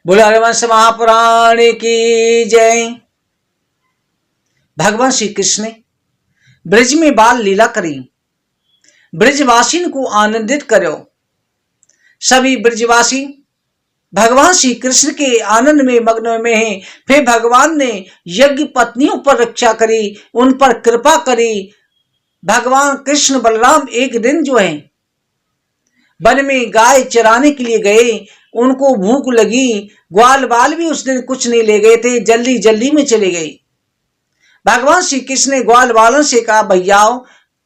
बोलो हरिवंश महापुराण की जय। भगवान श्री कृष्ण ने ब्रज में बाल लीला करी, ब्रजवासी को आनंदित करो। सभी ब्रजवासी भगवान श्री कृष्ण के आनंद में मग्न में हैं। फिर भगवान ने यज्ञ पत्नियों पर रक्षा करी, उन पर कृपा करी। भगवान कृष्ण बलराम एक दिन जो है वन में गाय चराने के लिए गए, उनको भूख लगी। ग्वाल बाल भी उस दिन कुछ नहीं ले गए थे, जल्दी जल्दी में चले गए। भगवान श्री कृष्ण ने ग्वाल बालों से कहा, भैया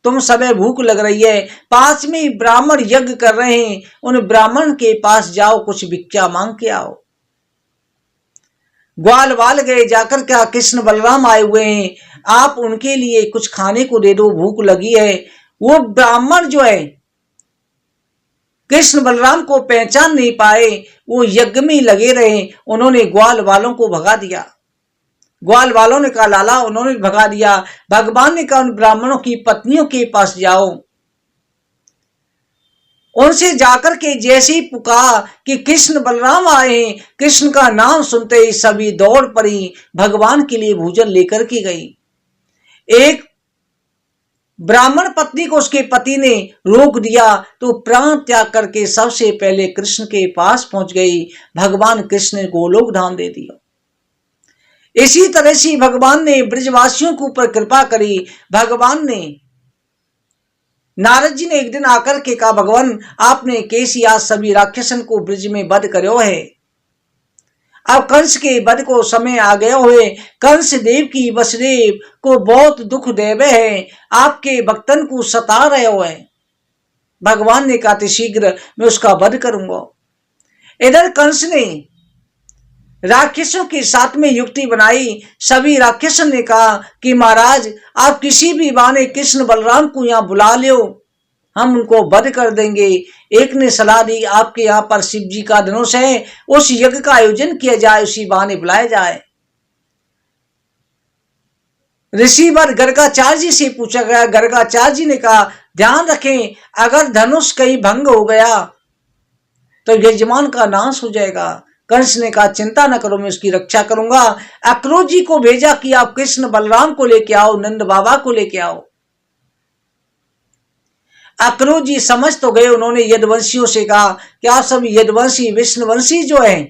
तुम समय भूख लग रही है, पास में ब्राह्मण यज्ञ कर रहे हैं, उन ब्राह्मण के पास जाओ, कुछ भिक्षा मांग के आओ। ग्वाल बाल गए, जाकर क्या कृष्ण बलराम आए हुए हैं, आप उनके लिए कुछ खाने को दे दो, भूख लगी है। वो ब्राह्मण जो है कृष्ण बलराम को पहचान नहीं पाए, वो यज्ञ में लगे रहे। उन्होंने ग्वाल वालों को भगा दिया। ग्वाल वालों ने कहा लाला, उन्होंने भगा दिया। भगवान ने कहा उन ब्राह्मणों की पत्नियों के पास जाओ, उनसे जाकर के जैसे ही पुकार कि कृष्ण बलराम आए हैं, कृष्ण का नाम सुनते ही सभी दौड़ पड़ी, भगवान के लिए भोजन लेकर के गई। एक ब्राह्मण पत्नी को उसके पति ने रोक दिया तो प्राण त्याग करके सबसे पहले कृष्ण के पास पहुंच गई। भगवान कृष्ण ने गोलोक धाम दे दिया। इसी तरह से भगवान ने ब्रजवासियों के ऊपर कृपा करी। भगवान ने नारद जी ने एक दिन आकर के कहा, भगवान आपने कैसी आज सभी राक्षसन को ब्रज में वध करो है, अब कंस के वध को समय आ गया हुए, कंस देव की वसुदेव को बहुत दुख देवे है, आपके भक्तन को सता रहे हो है। भगवान ने कहा शीघ्र मैं उसका वध करूंगा। इधर कंस ने राक्षसों के साथ में युक्ति बनाई। सभी राक्षसों ने कहा कि महाराज आप किसी भी बहाने कृष्ण बलराम को यहाँ बुला लो, हम उनको वध कर देंगे। एक ने सलाह दी आपके यहाँ पर शिव जी का धनुष है, उस यज्ञ का आयोजन किया जाए, उसी बहाने बुलाया जाए। ऋषिवर गर्गाचार्य जी से पूछा गया। गर्गाचार्य जी ने कहा ध्यान रखें, अगर धनुष कहीं भंग हो गया तो यजमान का नाश हो जाएगा। कंस ने कहा चिंता न करो, मैं उसकी रक्षा करूंगा। अक्रूर जी को भेजा कि आप कृष्ण बलराम को लेके आओ, नंद बाबा को लेके आओ। अक्रूर जी समझ तो गए। उन्होंने यदुवंशियों से कहा कि आप सब यदुवंशी विष्णुवंशी जो है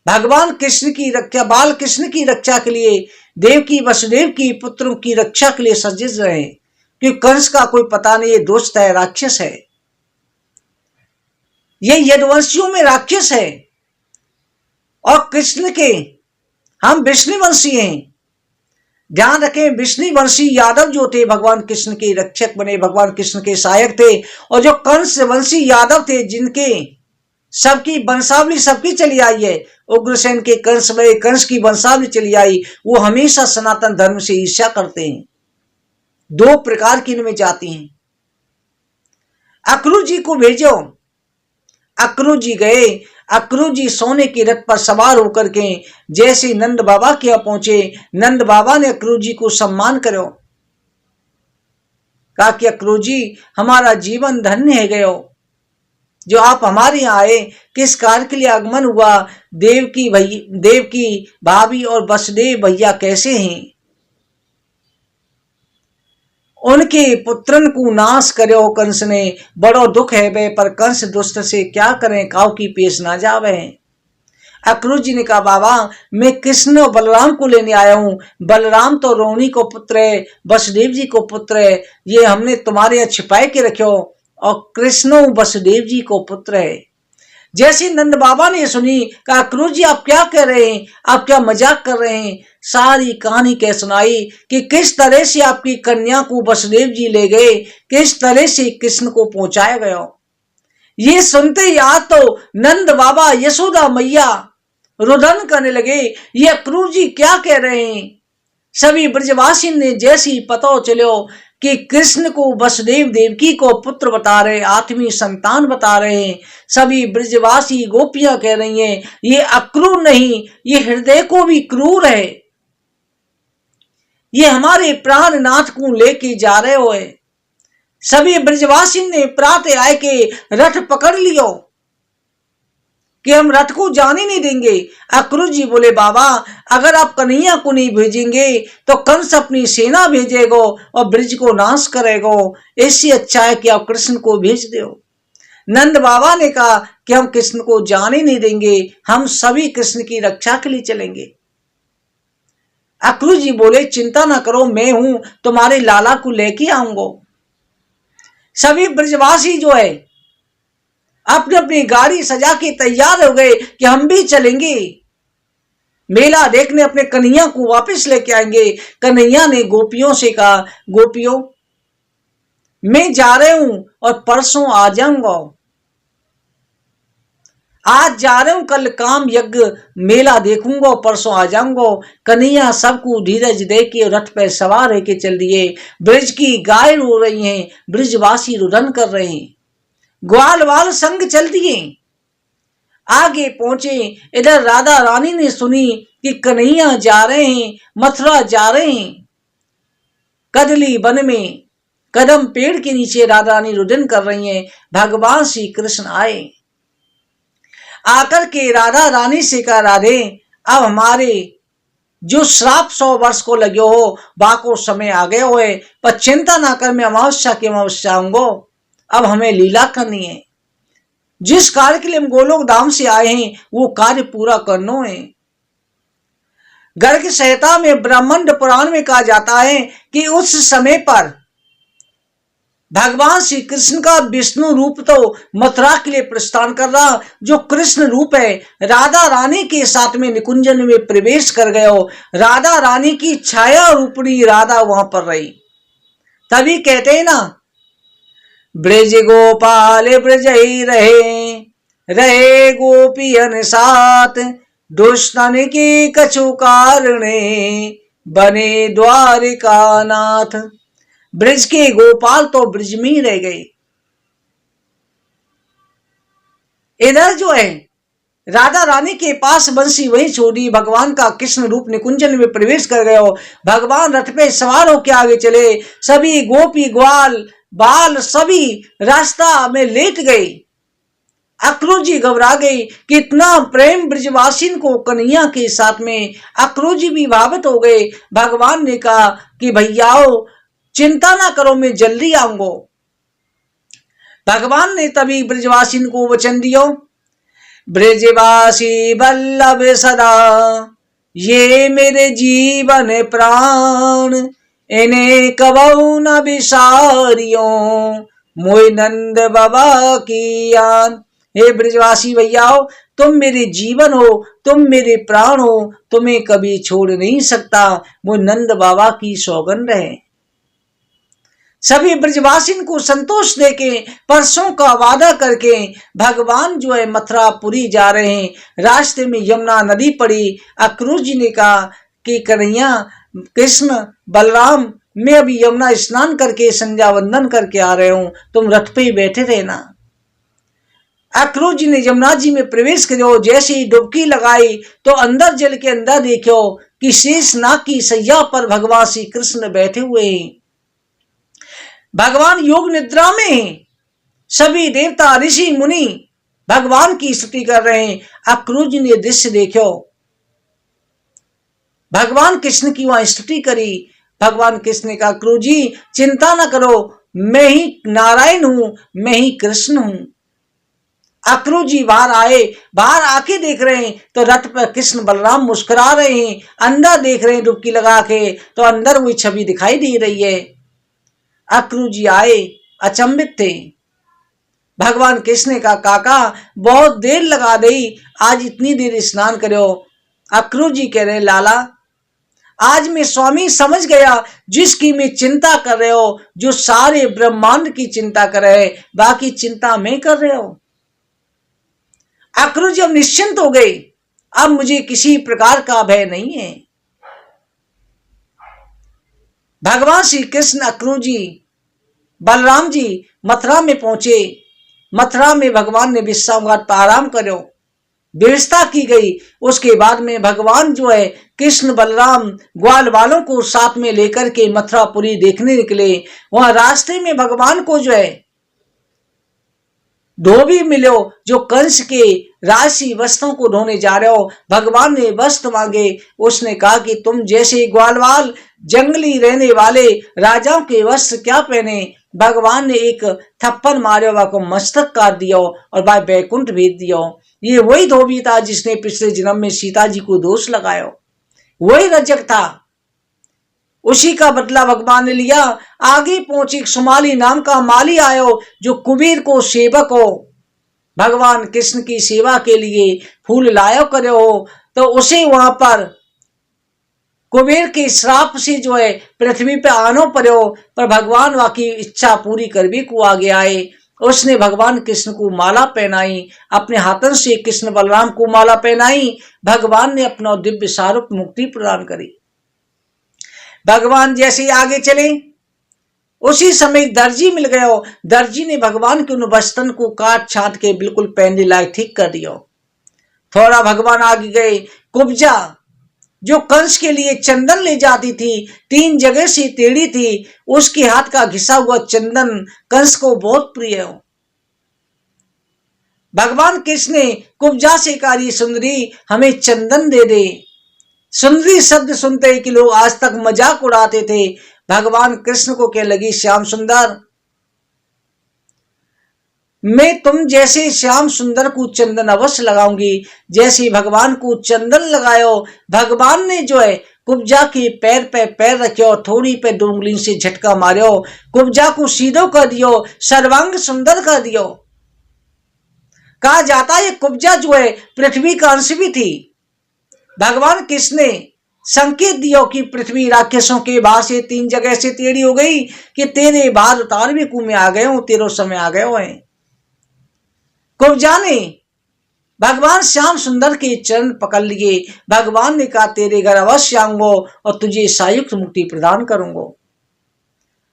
भगवान कृष्ण की रक्षा, बाल कृष्ण की रक्षा के लिए, देव की वसुदेव की पुत्रों की रक्षा के लिए सज्जित रहे, क्योंकि कंस का कोई पता नहीं, ये दुष्ट है, राक्षस है, ये यदुवंशियों में राक्षस है और कृष्ण के हम विष्णुवंशी हैं। ध्यान रखें, विष्णुवंशी यादव जो थे भगवान कृष्ण के रक्षक बने, भगवान कृष्ण के सहायक थे। और जो कंस वंशी यादव थे, जिनके सबकी वंशावली सबकी चली आई है, उग्रसेन के कंस में कंस की वंशावली चली आई, वो हमेशा सनातन धर्म से ईर्ष्या करते हैं। दो प्रकार की इनमें जाती हैं। अक्रूर जी को भेजो। अक्रूर जी गए। अक्रूर जी सोने के रथ पर सवार होकर के जैसे नंद बाबा के यहाँ पहुंचे, नंद बाबा ने अक्रूर जी को सम्मान करो, कहा कि अक्रूर जी हमारा जीवन धन्य है गयो, जो आप हमारे यहाँ आए, किस कार्य के लिए आगमन हुआ, देव की भाभी और वसुदेव भैया कैसे हैं, उनके पुत्रन को नाश करो कंस ने, बड़ो दुख है बे, पर कंस दुष्ट से क्या करें, काऊ की पेश ना जावे। अक्रूर जी ने कहा बाबा मैं कृष्ण और बलराम को लेने आया हूं। बलराम तो रोहिणी को पुत्र है, वसुदेव जी को पुत्र है, ये हमने तुम्हारे यहाँ छिपाए के रखो, और कृष्ण वसुदेव जी को पुत्र है। जैसे नंद बाबा ने सुनी, कहा अक्रूर जी आप क्या कह रहे हैं, आप क्या मजाक कर रहे हैं। सारी कहानी कह सुनाई कि किस तरह से आपकी कन्या को वसुदेव जी ले गए, किस तरह से कृष्ण को पहुंचाया गया। ये सुनते ही आज तो नंद बाबा यशोदा मैया रुदन करने लगे, ये अक्रूर जी क्या कह रहे हैं। सभी ब्रजवासी ने जैसे ही पता चलो कि कृष्ण को वसुदेव देवकी को पुत्र बता रहे, आत्मीय संतान बता रहे हैं, सभी ब्रजवासी गोपियां कह रही हैं ये अक्रूर नहीं, ये हृदय को भी क्रूर है, ये हमारे प्राणनाथ को लेके जा रहे हो। सभी ब्रजवासी ने प्रातः आय के रथ पकड़ लियो। कि हम रथ को जाने नहीं देंगे। अक्रूर जी बोले बाबा अगर आप कन्हैया को नहीं भेजेंगे तो कंस अपनी सेना भेजेगा और ब्रिज को नाश करेगा, इससे अच्छा है कि आप कृष्ण को भेज दो। नंद बाबा ने कहा कि हम कृष्ण को जाने नहीं देंगे, हम सभी कृष्ण की रक्षा के लिए चलेंगे। अक्रूर जी बोले चिंता ना करो, मैं हूं तुम्हारे लाला को लेके आऊंगा। सभी ब्रजवासी जो है अपनी अपनी गाड़ी सजा के तैयार हो गए कि हम भी चलेंगे, मेला देखने अपने कन्हैया को वापस लेके आएंगे। कन्हैया ने गोपियों से कहा गोपियों मैं जा रहे हूं और परसों आ जाऊंगा, आज जा रहे हूं कल काम यज्ञ मेला देखूंगा परसों आ जाऊंगा। कन्हैया सबको धीरज दे के रथ पे सवार होके चल दिए। ब्रिज की गाय रो रही हैं, ब्रिजवासी रुदन कर रहे हैं, ग्वाल वाल संग चल दिए। आगे पहुंचे, इधर राधा रानी ने सुनी कि कन्हैया जा रहे हैं, मथुरा जा रहे हैं। कदली वन में कदम पेड़ के नीचे राधा रानी रुदन कर रही हैं। भगवान श्री कृष्ण आए, आकर के राधा रानी से कहा राधे अब हमारे जो श्राप 100 वर्ष को लगे हो बाको समय आ गए हुए, पर चिंता ना कर मैं अमावस्या की अमावस्या आऊंगो, अब हमें लीला करनी है। जिस कार्य के लिए हम गोलोक धाम से आए हैं वो कार्य पूरा करना है। गर्ग संहिता में ब्रह्मांड पुराण में कहा जाता है कि उस समय पर भगवान श्री कृष्ण का विष्णु रूप तो मथुरा के लिए प्रस्थान कर रहा, जो कृष्ण रूप है राधा रानी के साथ में निकुंजन में प्रवेश कर गए हो। राधा रानी की छाया रूपणी राधा वहां पर रही। तभी कहते हैं ना ब्रज गोपाल ब्रज ही रहे, रहे गोपियन साथ, दुष्टन की कछु कारणे बने द्वारिका नाथ। ब्रज के गोपाल तो ब्रज में ही रह गए। इधर जो है राधा रानी के पास बंसी वही छोड़ी, भगवान का कृष्ण रूप निकुंजन में प्रवेश कर गए हो। भगवान रथ पे सवार होकर आगे चले, सभी गोपी ग्वाल बाल सभी रास्ता में लेट गए। अक्रूर जी घबरा गई कि इतना प्रेम ब्रजवासी को कन्हैया के साथ में। अक्रूर जी भी भावित हो गए। भगवान ने कहा कि भैयाओ चिंता ना करो मैं जल्दी आऊंगा। भगवान ने तभी ब्रजवासी को वचन दियो ब्रजवासी वल्लभ सदा, ये मेरे जीवन प्राण, इन्हें कबहु न बिसारियो, मोय नंद बाबा की याद। हे ब्रजवासी भैयाओ तुम मेरे जीवन हो, तुम मेरे प्राण हो, तुम्हें कभी छोड़ नहीं सकता, मोय नंद बाबा की सौगंध है। सभी ब्रजवासी को संतोष देके परसों का वादा करके भगवान जो है मथुरापुरी जा रहे हैं। रास्ते में यमुना नदी पड़ी। अक्रूर जी ने कहा कि कन्हैया कृष्ण बलराम मैं अभी यमुना स्नान करके संध्या वंदन करके आ रहे हूं, तुम रथ पे ही बैठे रहना। अक्रूर जी ने यमुना जी में प्रवेश करो, जैसे ही डुबकी लगाई तो अंदर जल के अंदर देखो कि शेष नाग की सैया पर भगवान श्री कृष्ण बैठे हुए हैं। भगवान योग निद्रा में हैं। सभी देवता ऋषि मुनि भगवान की स्तुति कर रहे हैं। अक्रूर जी ने दृश्य देखो, भगवान कृष्ण की वहां स्तुति करी। भगवान कृष्ण ने कहा अक्रूर जी चिंता ना करो, मैं ही नारायण हूं, मैं ही कृष्ण हूं। अक्रूर जी बाहर आए, बाहर आके देख रहे हैं तो रथ पर कृष्ण बलराम मुस्कुरा रहे हैं। अंदर देख रहे हैं डुबकी लगा के तो अंदर वही छवि दिखाई दे रही है। अक्रूर जी आए, अचंभित थे। भगवान कृष्ण ने कहा काका बहुत देर लगा दी, आज इतनी देर स्नान करो। अक्रूर जी कह रहे लाला आज मैं स्वामी समझ गया जिसकी मैं चिंता कर रहे हो, जो सारे ब्रह्मांड की चिंता कर रहे, बाकी चिंता मैं कर रहे हो। अक्रूर जी अब निश्चिंत हो गए, अब मुझे किसी प्रकार का भय नहीं है। भगवान श्री कृष्ण अक्रूर जी बलराम जी मथुरा में पहुंचे। मथुरा में भगवान ने विश्राम घाट पर आराम करो, व्यवस्था की गई। उसके बाद में भगवान जो है कृष्ण बलराम ग्वाल वालों को साथ में लेकर के मथुरापुरी देखने निकले। वहां रास्ते में भगवान को जो है धोबी मिलो जो कंस के राशि वस्त्रों को ढोने जा रहे हो। भगवान ने वस्त्र मांगे। उसने कहा कि तुम जैसे ग्वालवाल जंगली रहने वाले राजाओं के वस्त्र क्या पहने। भगवान ने एक थप्पड़ मारे, वह को मस्तक काट दिया और भाई बैकुंठ भेज दिया। ये वही धोबी था जिसने पिछले जन्म में सीता जी को दोष लगाया, वही रजक था। उसी का बदला भगवान ने लिया। आगे पहुंचे सुमाली नाम का माली आयो जो कुबेर को सेवक हो, भगवान कृष्ण की सेवा के लिए फूल लायो करे हो। तो उसे वहां पर कुबेर के श्राप से जो है पृथ्वी पे आनो पड़ो, पर भगवान वहां की इच्छा पूरी कर भी को आगे आए। उसने भगवान कृष्ण को माला पहनाई, अपने हाथों से कृष्ण बलराम को माला पहनाई। भगवान ने अपना दिव्य स्वरूप मुक्ति प्रदान करी। भगवान जैसे आगे चले, उसी समय दर्जी मिल गया। दर्जी ने भगवान के उन वस्त्रन को काट छाट के बिल्कुल पहनने लायक ठीक कर दिया। थोड़ा भगवान आगे गए। कुब्जा जो कंस के लिए चंदन ले जाती थी, 3 जगह से टेढ़ी थी, उसके हाथ का घिसा हुआ चंदन कंस को बहुत प्रिय हो। भगवान कृष्ण ने कुब्जा से कहा, सुंदरी हमें चंदन दे दे। सुंदरी शब्द सुनते ही कि लोग आज तक मजाक उड़ाते थे। भगवान कृष्ण को कहने लगी, श्याम सुंदर, मैं तुम जैसे श्याम सुंदर को चंदन अवश्य लगाऊंगी। जैसे भगवान को चंदन लगायो, भगवान ने जो है कुब्जा के पैर पे पैर रखे और थोड़ी पे डोंगली से झटका मारो, कुब्जा को सीधो कर दियो, सर्वांग सुंदर कर दियो। कहा जाता है कुब्जा जो है पृथ्वी का अंश भी थी। भगवान कृष्ण ने संकेत दिया कि पृथ्वी राक्षसों के बाहर से 3 जगह से टेढ़ी हो गई कि तेरे बाहर उतार भी कुएं आ गए हो, तेरो समय आ गए हो। कुब्जा ने भगवान श्याम सुंदर के चरण पकड़ लिए। भगवान ने कहा, तेरे घर अवश्य आऊंगा और तुझे सायुक्त मुक्ति प्रदान करूंगा।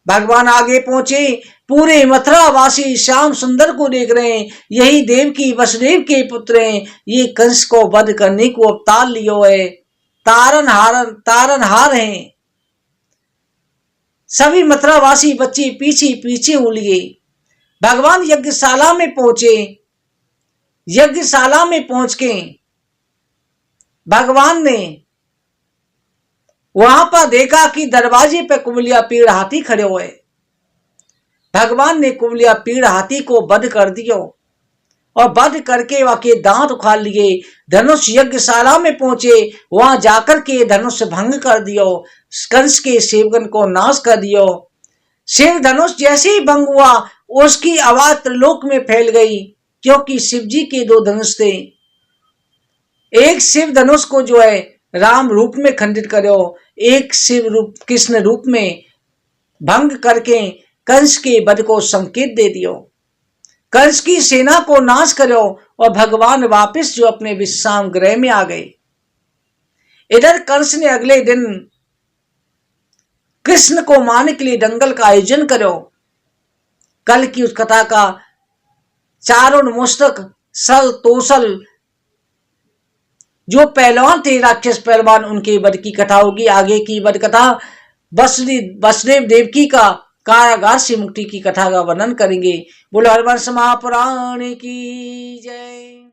भगवान आगे पहुंचे। पूरे मथुरा वासी श्याम सुंदर को देख रहे हैं। यही देवकी वसुदेव के पुत्र हैं। ये कंस को वध करने को अवतार लियो है, तारनहार हैं। सभी मथुरा वासी बच्चे पीछे पीछे उलिए। भगवान यज्ञशाला में पहुंचे। यज्ञशाला में पहुंच के भगवान ने वहां पर देखा कि दरवाजे पे कुबलिया पीड़ हाथी खड़े हुए। भगवान ने कुबलिया पीड़ हाथी को वध कर दिया और वध करके वहां के दांत उखाड़ लिए। धनुष यज्ञशाला में पहुंचे, वहां जाकर के धनुष भंग कर दियो, कंस के सेवकन को नाश कर दियो। शिव धनुष जैसे ही भंग हुआ, उसकी आवाज त्रिलोक में फैल गई, क्योंकि शिव जी के 2 धनुष थे। एक शिव धनुष को जो है राम रूप में खंडित करो, एक शिव रूप कृष्ण रूप में भंग करके कंस के वध को संकेत दे दियो। कंस की सेना को नाश करो और भगवान वापस जो अपने विश्राम गृह में आ गए। इधर कंस ने अगले दिन कृष्ण को मारने के लिए दंगल का आयोजन करो। कल की उस कथा का चारों मुस्तक सल तोसल जो पहलवान थे, राक्षस पहलवान, उनके वध की कथा होगी। आगे की वध कथा वसुदेव देवकी का कारागार से मुक्ति की कथा का वर्णन करेंगे। बोलो हरवंश महापुराण की जय।